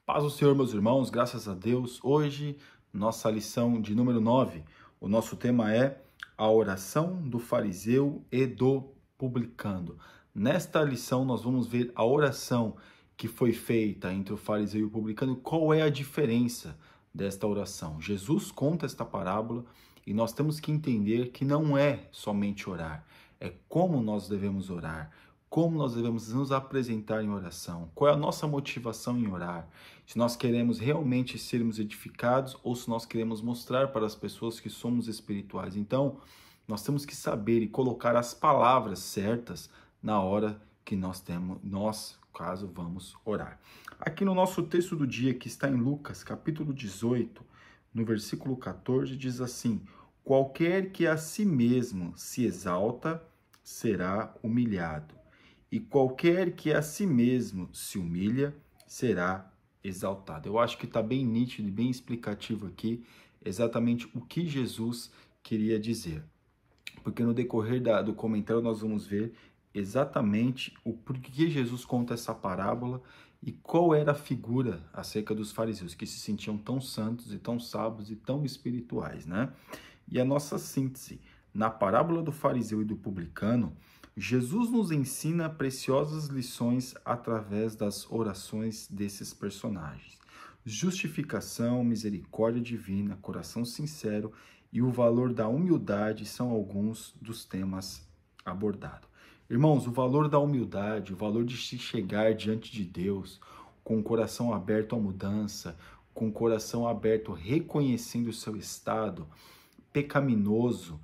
Paz do Senhor, meus irmãos, graças a Deus. Hoje, nossa lição de número 9. O nosso tema é a oração do fariseu e do publicano. Nesta lição, nós vamos ver a oração que foi feita entre o fariseu e o publicano. Qual é a diferença desta oração? Jesus conta esta parábola e nós temos que entender que não é somente orar, é como nós devemos orar. Como nós devemos nos apresentar em oração? Qual é a nossa motivação em orar? Se nós queremos realmente sermos edificados ou se nós queremos mostrar para as pessoas que somos espirituais. Então, nós temos que saber e colocar as palavras certas na hora que nós, caso vamos orar. Aqui no nosso texto do dia, que está em Lucas, capítulo 18, no versículo 14, diz assim: qualquer que a si mesmo se exalta, será humilhado. E qualquer que a si mesmo se humilha, será exaltado. Eu acho que está bem nítido e bem explicativo aqui exatamente o que Jesus queria dizer. Porque no decorrer do comentário nós vamos ver exatamente o porquê Jesus conta essa parábola e qual era a figura acerca dos fariseus, que se sentiam tão santos e tão sábios e tão espirituais, né? E a nossa síntese, na parábola do fariseu e do publicano, Jesus nos ensina preciosas lições através das orações desses personagens. Justificação, misericórdia divina, coração sincero e o valor da humildade são alguns dos temas abordados. Irmãos, o valor da humildade, o valor de se chegar diante de Deus com o coração aberto à mudança, com o coração aberto reconhecendo o seu estado pecaminoso,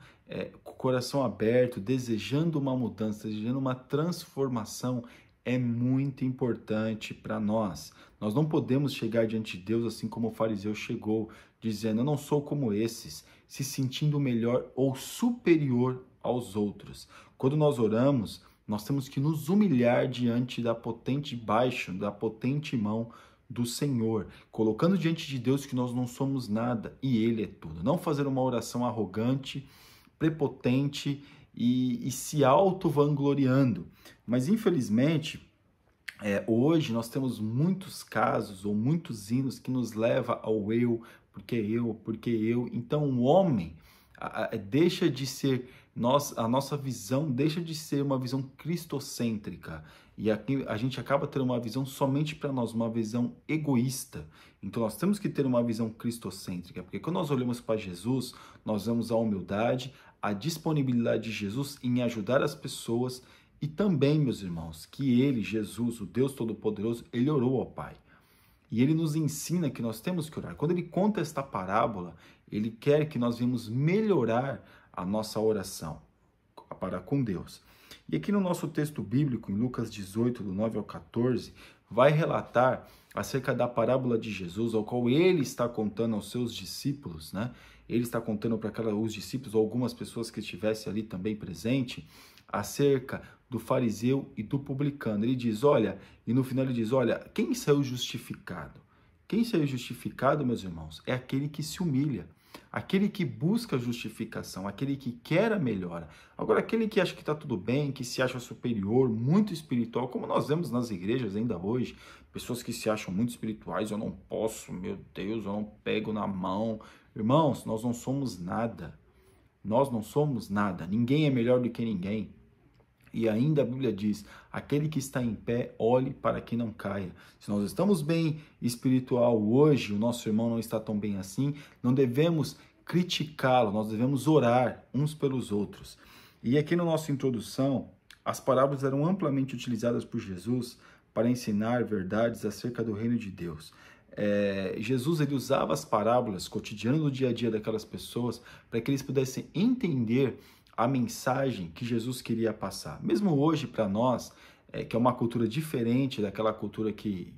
com o coração aberto, desejando uma mudança, desejando uma transformação, é muito importante para nós. Nós não podemos chegar diante de Deus assim como o fariseu chegou, dizendo: eu não sou como esses, se sentindo melhor ou superior aos outros. Quando nós oramos, nós temos que nos humilhar diante da potente mão do Senhor, colocando diante de Deus que nós não somos nada e Ele é tudo. Não fazer uma oração arrogante, prepotente e se auto-vangloriando. Mas, infelizmente, hoje nós temos muitos casos ou muitos hinos que nos levam ao eu, porque eu, porque eu. Então, o homem deixa de ser, a nossa visão deixa de ser uma visão cristocêntrica. E aqui a gente acaba tendo uma visão somente para nós, uma visão egoísta. Então nós temos que ter uma visão cristocêntrica, porque quando nós olhamos para Jesus, nós vemos a humildade, a disponibilidade de Jesus em ajudar as pessoas e também, meus irmãos, que Ele, Jesus, o Deus Todo-Poderoso, Ele orou ao Pai. E Ele nos ensina que nós temos que orar. Quando Ele conta esta parábola, Ele quer que nós venhamos melhorar a nossa oração para com Deus. E aqui no nosso texto bíblico, em Lucas 18, do 9 ao 14, vai relatar acerca da parábola de Jesus, ao qual Ele está contando aos seus discípulos, né? Ele está contando para os discípulos, ou algumas pessoas que estivessem ali também presente, acerca do fariseu e do publicano. Ele diz, olha, e no final ele diz, olha, quem saiu justificado? Quem saiu justificado, meus irmãos, é aquele que se humilha. Aquele que busca justificação, aquele que quer a melhora. Agora, aquele que acha que está tudo bem, que se acha superior, muito espiritual, como nós vemos nas igrejas ainda hoje, pessoas que se acham muito espirituais, eu não posso, meu Deus, eu não pego na mão. Irmãos, nós não somos nada. Nós não somos nada. Ninguém é melhor do que ninguém. E ainda a Bíblia diz, aquele que está em pé, olhe para que não caia. Se nós estamos bem espiritual hoje, o nosso irmão não está tão bem assim, não devemos criticá-lo, nós devemos orar uns pelos outros. E aqui na nossa introdução, as parábolas eram amplamente utilizadas por Jesus para ensinar verdades acerca do reino de Deus. Jesus ele usava as parábolas cotidianas do dia a dia daquelas pessoas para que eles pudessem entender a mensagem que Jesus queria passar. Mesmo hoje, para nós, que é uma cultura diferente daquela cultura que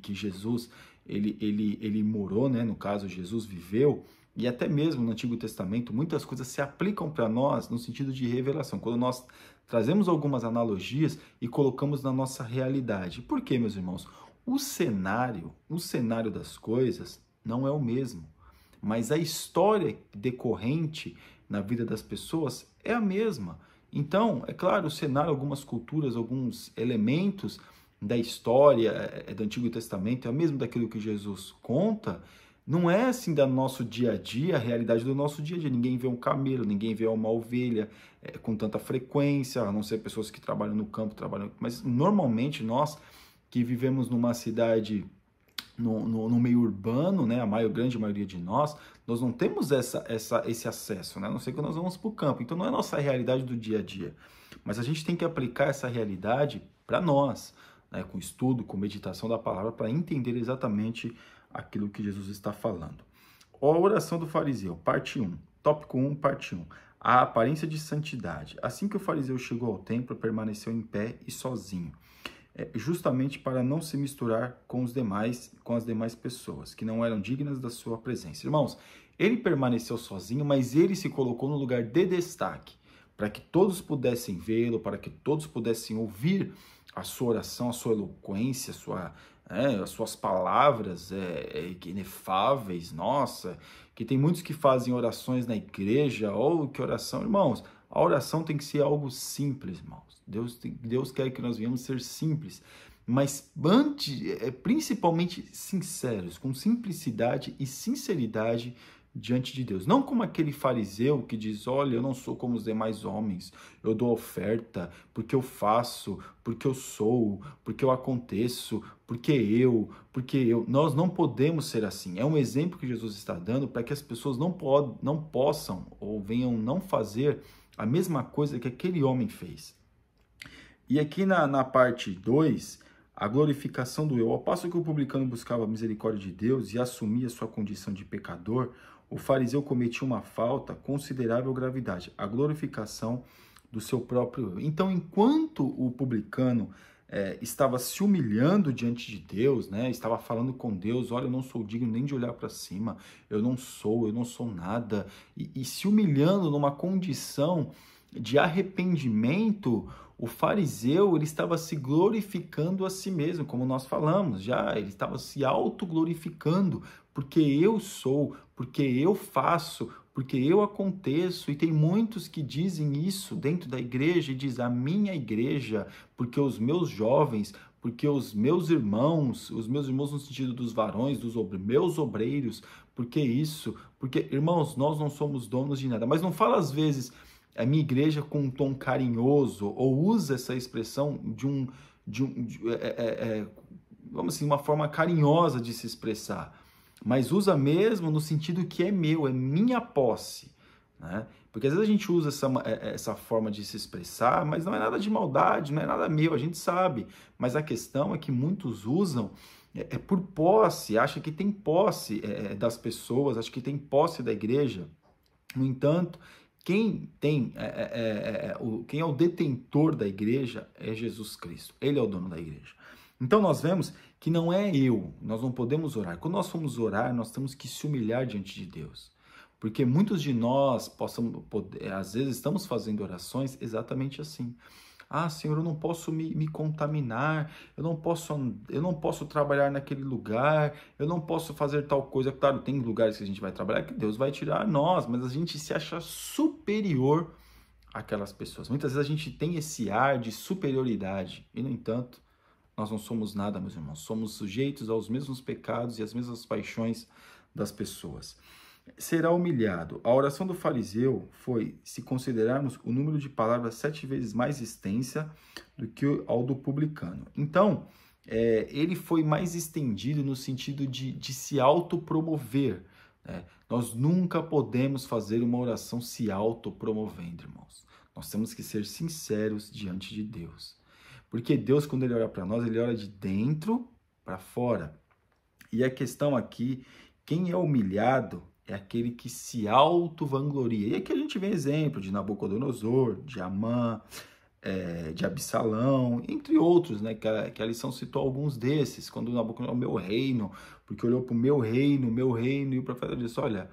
Jesus ele morou, né? No caso, Jesus viveu, e até mesmo no Antigo Testamento, muitas coisas se aplicam para nós no sentido de revelação, quando nós trazemos algumas analogias e colocamos na nossa realidade. Por quê, meus irmãos? O cenário das coisas não é o mesmo, mas a história decorrente na vida das pessoas é a mesma. Então, é claro, o cenário, algumas culturas, alguns elementos da história do Antigo Testamento, é o mesmo daquilo que Jesus conta, não é assim do nosso dia a dia, a realidade do nosso dia a dia. Ninguém vê um camelo, ninguém vê uma ovelha com tanta frequência, a não ser pessoas que trabalham no campo, mas normalmente nós que vivemos numa cidade, no meio urbano, né, grande maioria de nós não temos esse acesso, né, a não ser que nós vamos para o campo. Então não é a nossa realidade do dia a dia, mas a gente tem que aplicar essa realidade para nós, né, com estudo, com meditação da palavra, para entender exatamente aquilo que Jesus está falando. A oração do fariseu, parte 1, tópico 1, parte 1. A aparência de santidade. Assim que o fariseu chegou ao templo, permaneceu em pé e sozinho, justamente para não se misturar com as demais pessoas, que não eram dignas da sua presença. Irmãos, ele permaneceu sozinho, mas ele se colocou no lugar de destaque, para que todos pudessem vê-lo, para que todos pudessem ouvir a sua oração, a sua eloquência, as suas palavras inefáveis. Nossa, que tem muitos que fazem orações na igreja, ou que oração, irmãos, a oração tem que ser algo simples, irmãos. Deus quer que nós venhamos ser simples, mas principalmente sinceros, com simplicidade e sinceridade diante de Deus. Não como aquele fariseu que diz, olha, eu não sou como os demais homens, eu dou oferta porque eu faço, porque eu sou, porque eu aconteço, porque eu. Nós não podemos ser assim. É um exemplo que Jesus está dando para que as pessoas não possam ou venham não fazer a mesma coisa que aquele homem fez. E aqui na parte 2, a glorificação do eu. Ao passo que o publicano buscava a misericórdia de Deus e assumia sua condição de pecador, o fariseu cometia uma falta considerável gravidade, a glorificação do seu próprio eu. Então, enquanto o publicano estava se humilhando diante de Deus, né, estava falando com Deus, olha, eu não sou digno nem de olhar para cima, eu não sou nada, e se humilhando numa condição de arrependimento, o fariseu ele estava se glorificando a si mesmo, como nós falamos já, ele estava se autoglorificando, porque eu sou, porque eu faço, porque eu aconteço. E tem muitos que dizem isso dentro da igreja, e diz a minha igreja, porque os meus jovens, porque os meus irmãos no sentido dos varões, meus obreiros, porque isso, porque, irmãos, nós não somos donos de nada. Mas não fala às vezes a minha igreja com um tom carinhoso, ou usa essa expressão vamos assim, uma forma carinhosa de se expressar, mas usa mesmo no sentido que é meu, é minha posse, né? Porque às vezes a gente usa essa forma de se expressar, mas não é nada de maldade, não é nada meu, a gente sabe, mas a questão é que muitos usam por posse, acha que tem posse das pessoas, acha que tem posse da igreja. No entanto, quem é o detentor da igreja é Jesus Cristo. Ele é o dono da igreja. Então nós vemos que não é nós não podemos orar. Quando nós formos orar, nós temos que se humilhar diante de Deus. Porque muitos de nós às vezes estamos fazendo orações exatamente assim. Ah, Senhor, eu não posso me contaminar, eu não posso trabalhar naquele lugar, eu não posso fazer tal coisa. Claro, tem lugares que a gente vai trabalhar que Deus vai tirar nós, mas a gente se acha superior àquelas pessoas. Muitas vezes a gente tem esse ar de superioridade e, no entanto, nós não somos nada, meus irmãos. Somos sujeitos aos mesmos pecados e às mesmas paixões das pessoas. Será humilhado. A oração do fariseu foi, se considerarmos o número de palavras 7 vezes mais extensa do que ao do publicano. Então, ele foi mais estendido no sentido de se autopromover, né? Nós nunca podemos fazer uma oração se autopromovendo, irmãos. Nós temos que ser sinceros diante de Deus. Porque Deus, quando Ele ora para nós, Ele ora de dentro para fora. E a questão aqui, quem é humilhado é aquele que se auto-vangloria. E aqui a gente vê exemplo de Nabucodonosor, de Amã, de Absalão, entre outros, né? Que a lição citou alguns desses, quando Nabucodonosor, meu reino, porque olhou para o meu reino, e o profeta disse, olha,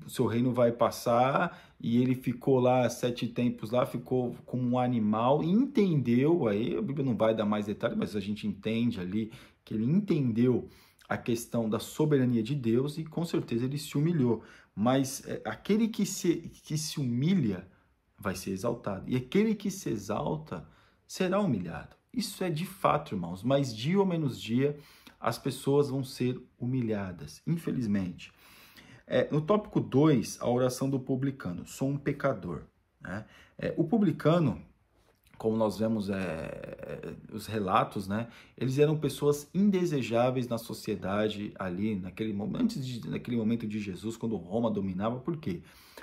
o seu reino vai passar, e ele ficou lá 7 tempos, ficou como um animal, e entendeu, aí a Bíblia não vai dar mais detalhes, mas a gente entende ali, que ele entendeu a questão da soberania de Deus e com certeza ele se humilhou. Mas aquele que se humilha vai ser exaltado. E aquele que se exalta será humilhado. Isso é de fato, irmãos, mas dia ou menos dia as pessoas vão ser humilhadas, infelizmente. No tópico 2, a oração do publicano. Sou um pecador. Né? O publicano, como nós vemos os relatos, né? Eles eram pessoas indesejáveis na sociedade ali, naquele momento de Jesus, quando Roma dominava. Por quê?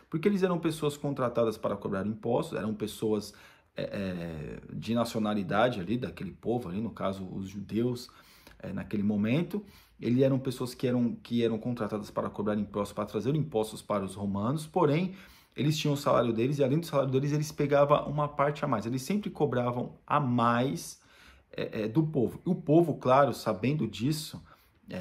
Porque eles eram pessoas contratadas para cobrar impostos, eram pessoas de nacionalidade ali, daquele povo ali, no caso os judeus, naquele momento. Eles eram pessoas que eram contratadas para cobrar impostos, para trazer impostos para os romanos, porém, eles tinham o salário deles e além do salário deles, eles pegavam uma parte a mais. Eles sempre cobravam a mais do povo. E o povo, claro, sabendo disso,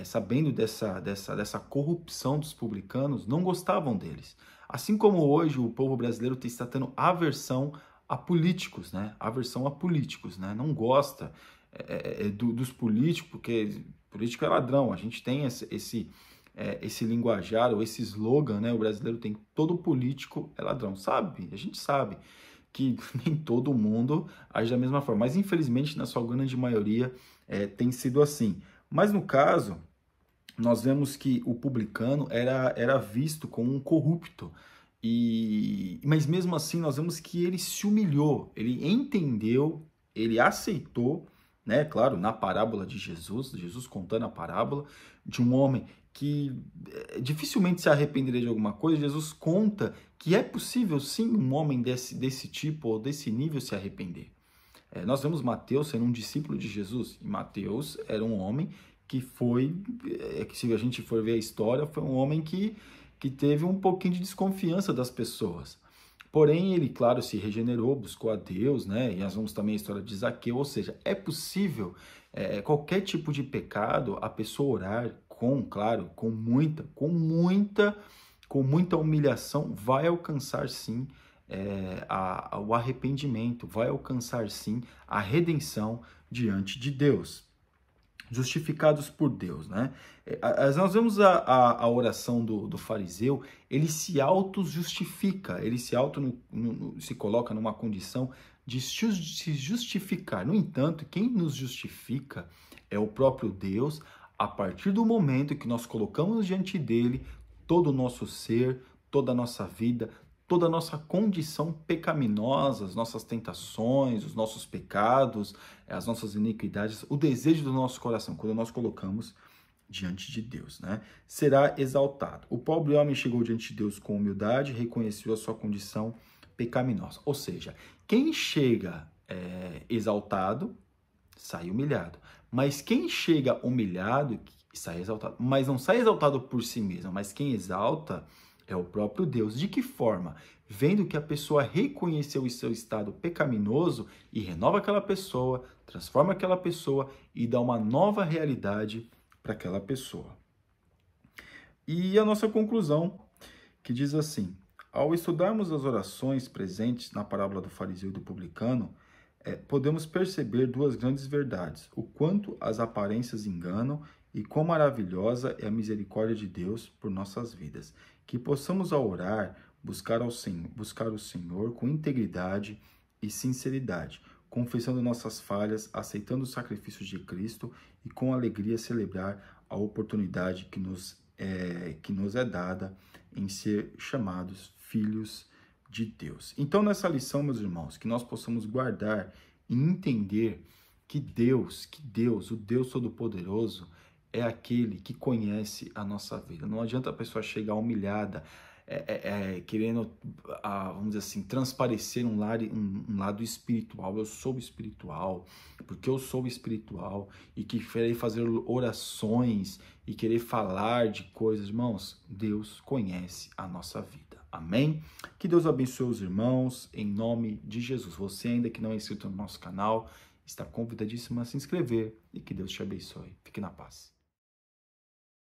sabendo dessa corrupção dos publicanos, não gostavam deles. Assim como hoje o povo brasileiro está tendo aversão a políticos, né? Aversão a políticos, né? Não gosta dos políticos, porque político é ladrão. A gente tem esse linguajar ou esse slogan, né? O brasileiro tem: todo político é ladrão. Sabe? A gente sabe que nem todo mundo age da mesma forma, mas infelizmente na sua grande maioria tem sido assim. Mas no caso, nós vemos que o publicano era visto como um corrupto, mas mesmo assim nós vemos que ele se humilhou, ele entendeu, ele aceitou, né? Claro, na parábola de Jesus contando a parábola de um homem que dificilmente se arrependeria de alguma coisa. Jesus conta que é possível sim um homem desse tipo ou desse nível se arrepender. Nós vemos Mateus sendo um discípulo de Jesus, e Mateus era um homem que se a gente for ver a história, foi um homem que teve um pouquinho de desconfiança das pessoas. Porém, ele, claro, se regenerou, buscou a Deus, né? E nós vemos também a história de Zaqueu, ou seja, é possível qualquer tipo de pecado, a pessoa orar com muita humilhação, vai alcançar sim o arrependimento, vai alcançar sim a redenção diante de Deus. Justificados por Deus, né? Nós vemos a oração do fariseu, ele se auto-justifica, ele se coloca numa condição de se justificar. No entanto, quem nos justifica é o próprio Deus, a partir do momento que nós colocamos diante dele todo o nosso ser, toda a nossa vida, toda a nossa condição pecaminosa, as nossas tentações, os nossos pecados, as nossas iniquidades, o desejo do nosso coração, quando nós colocamos diante de Deus, né? Será exaltado. O pobre homem chegou diante de Deus com humildade, reconheceu a sua condição pecaminosa. Ou seja, quem chega exaltado, sai humilhado. Mas quem chega humilhado, sai exaltado. Mas não sai exaltado por si mesmo, mas quem exalta é o próprio Deus. De que forma? Vendo que a pessoa reconheceu o seu estado pecaminoso e renova aquela pessoa, transforma aquela pessoa e dá uma nova realidade para aquela pessoa. E a nossa conclusão, que diz assim: ao estudarmos as orações presentes na parábola do fariseu e do publicano, podemos perceber duas grandes verdades: o quanto as aparências enganam e quão maravilhosa é a misericórdia de Deus por nossas vidas. Que possamos, ao orar, buscar o Senhor com integridade e sinceridade, confessando nossas falhas, aceitando os sacrifícios de Cristo e com alegria celebrar a oportunidade que nos é dada em ser chamados filhos de Deus. Então, nessa lição, meus irmãos, que nós possamos guardar e entender que Deus, o Deus Todo-Poderoso, é aquele que conhece a nossa vida. Não adianta a pessoa chegar humilhada, querendo, vamos dizer assim, transparecer um lado espiritual. Eu sou espiritual, porque eu sou espiritual, e que querer fazer orações e querer falar de coisas. Irmãos, Deus conhece a nossa vida. Amém? Que Deus abençoe os irmãos, em nome de Jesus. Você ainda que não é inscrito no nosso canal, está convidadíssimo a se inscrever, e que Deus te abençoe. Fique na paz.